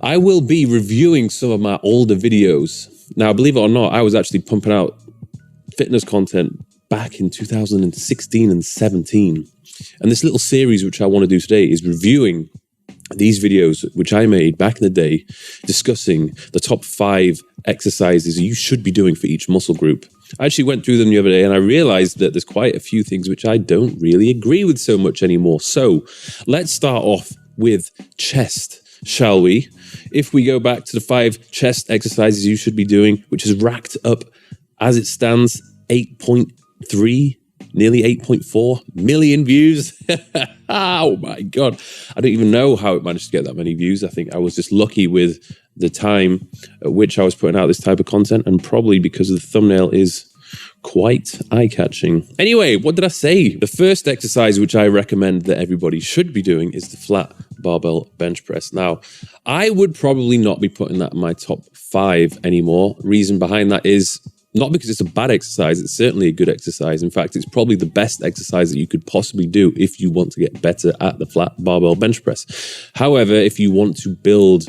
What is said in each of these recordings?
I will be reviewing some of my older videos. Now, believe it or not, I was actually pumping out fitness content back in 2016 and 17. And this little series, which I want to do today, is reviewing these videos, which I made back in the day, discussing the top 5 exercises you should be doing for each muscle group. I actually went through them the other day and I realized that there's quite a few things which I don't really agree with so much anymore. So let's start off with chest, shall we? If we go back to the 5 chest exercises you should be doing, which is racked up as it stands 8.3, nearly 8.4 million views. Oh my God. I don't even know how it managed to get that many views. I think I was just lucky with the time at which I was putting out this type of content, and probably because the thumbnail is quite eye-catching. Anyway, what did I say? The first exercise which I recommend that everybody should be doing is the flat barbell bench press. Now, I would probably not be putting that in my top 5 anymore. Reason behind that is not because it's a bad exercise, it's certainly a good exercise. In fact, it's probably the best exercise that you could possibly do if you want to get better at the flat barbell bench press. However, if you want to build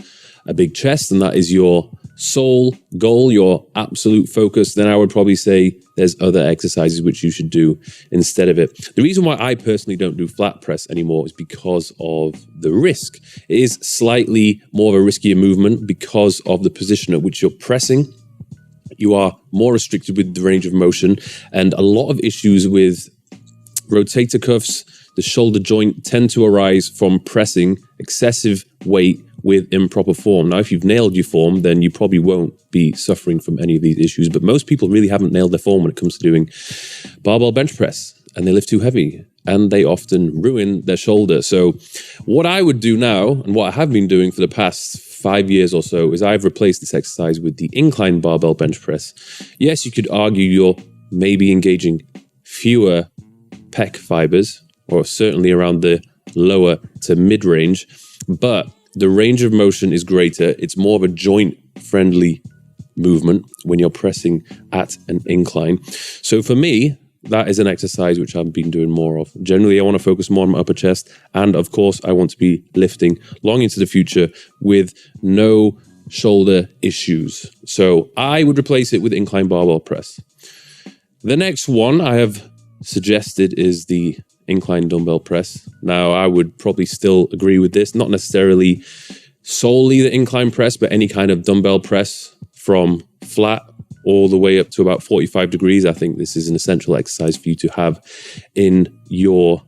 a big chest and that is your sole goal, your absolute focus, then I would probably say there's other exercises which you should do instead of it. The reason why I personally don't do flat press anymore is because of the risk. It is slightly more of a riskier movement because of the position at which you're pressing. You are more restricted with the range of motion, and a lot of issues with rotator cuffs, the shoulder joint, tend to arise from pressing excessive weight with improper form. Now, if you've nailed your form, then you probably won't be suffering from any of these issues, but most people really haven't nailed their form when it comes to doing barbell bench press, and they lift too heavy, and they often ruin their shoulder. So what I would do now, and what I have been doing for the past 5 years or so, is I've replaced this exercise with the incline barbell bench press. Yes, you could argue you're maybe engaging fewer pec fibers, or certainly around the lower to mid-range, but the range of motion is greater. It's more of a joint-friendly movement when you're pressing at an incline. So for me, that is an exercise which I've been doing more of. Generally, I want to focus more on my upper chest. And of course, I want to be lifting long into the future with no shoulder issues. So I would replace it with incline barbell press. The next one I have suggested is the incline dumbbell press. Now, I would probably still agree with this, not necessarily solely the incline press, but any kind of dumbbell press from flat all the way up to about 45 degrees. I think this is an essential exercise for you to have in your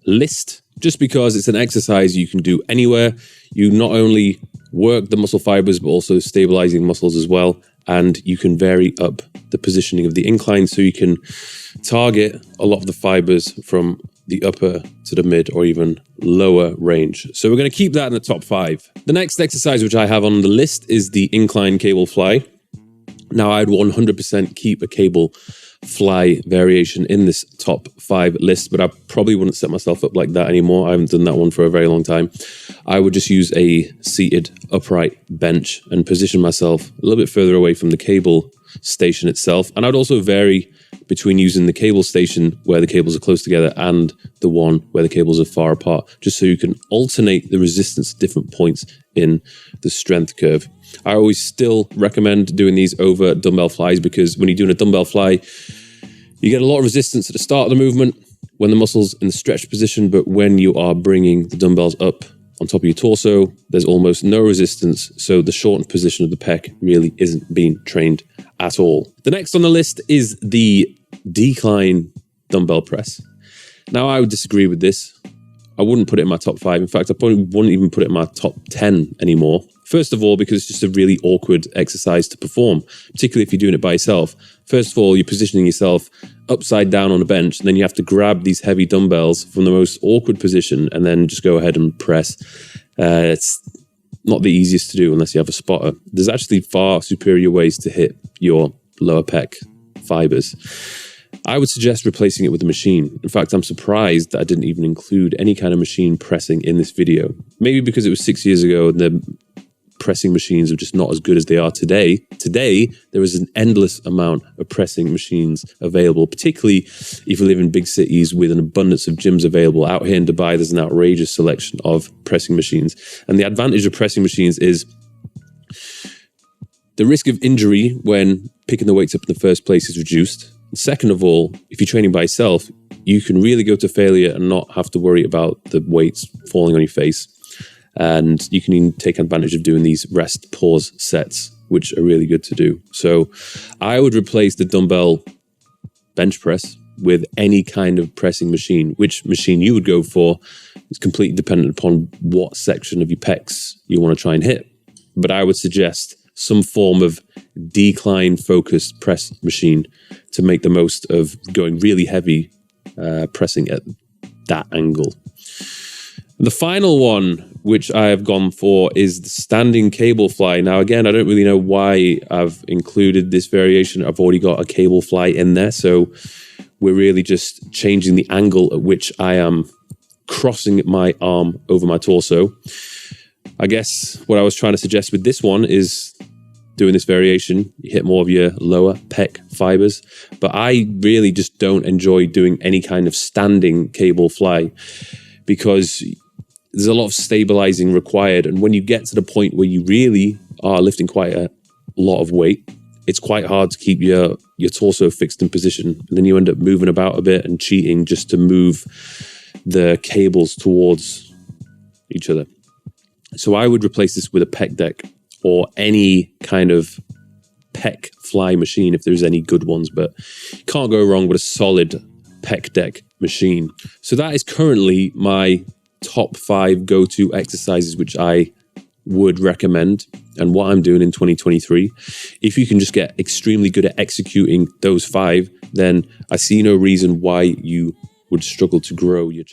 list, just because it's an exercise you can do anywhere. You not only work the muscle fibers, but also stabilizing muscles as well. And you can vary up the positioning of the incline so you can target a lot of the fibers from the upper to the mid or even lower range. So we're going to keep that in the top 5. The next exercise which I have on the list is the incline cable fly. Now, I'd 100% keep a cable fly variation in this top 5 list, but I probably wouldn't set myself up like that anymore. I haven't done that one for a very long time. I would just use a seated upright bench and position myself a little bit further away from the cable station itself. And I'd also vary between using the cable station where the cables are close together and the one where the cables are far apart, just so you can alternate the resistance at different points in the strength curve. I always still recommend doing these over dumbbell flies, because when you're doing a dumbbell fly, you get a lot of resistance at the start of the movement when the muscle's in the stretched position, but when you are bringing the dumbbells up on top of your torso, there's almost no resistance, so the shortened position of the pec really isn't being trained at all. The next on the list is the decline dumbbell press. Now, I would disagree with this. I wouldn't put it in my top 5. In fact, I probably wouldn't even put it in my top 10 anymore. First of all, because it's just a really awkward exercise to perform, particularly if you're doing it by yourself. First of all, you're positioning yourself upside down on a bench, and then you have to grab these heavy dumbbells from the most awkward position and then just go ahead and press. It's not the easiest to do unless you have a spotter. There's actually far superior ways to hit your lower pec fibers. I would suggest replacing it with a machine. In fact, I'm surprised that I didn't even include any kind of machine pressing in this video. Maybe because it was 6 years ago and the pressing machines are just not as good as they are today. Today, there is an endless amount of pressing machines available, particularly if you live in big cities with an abundance of gyms available. Out here in Dubai, there's an outrageous selection of pressing machines. And the advantage of pressing machines is the risk of injury when picking the weights up in the first place is reduced. And second of all, if you're training by yourself, you can really go to failure and not have to worry about the weights falling on your face. And you can even take advantage of doing these rest pause sets, which are really good to do. So I would replace the dumbbell bench press with any kind of pressing machine. Which machine you would go for is completely dependent upon what section of your pecs you want to try and hit. But I would suggest some form of decline focused press machine to make the most of going really heavy pressing at that angle. The final one, which I have gone for, is the standing cable fly. Now, again, I don't really know why I've included this variation. I've already got a cable fly in there. So we're really just changing the angle at which I am crossing my arm over my torso. I guess what I was trying to suggest with this one is doing this variation, you hit more of your lower pec fibers. But I really just don't enjoy doing any kind of standing cable fly because there's a lot of stabilizing required. And when you get to the point where you really are lifting quite a lot of weight, it's quite hard to keep your torso fixed in position. And then you end up moving about a bit and cheating just to move the cables towards each other. So I would replace this with a pec deck or any kind of pec fly machine if there's any good ones, but can't go wrong with a solid pec deck machine. So that is currently my top 5 go-to exercises which I would recommend and what I'm doing in 2023. If you can just get extremely good at executing those 5, then I see no reason why you would struggle to grow your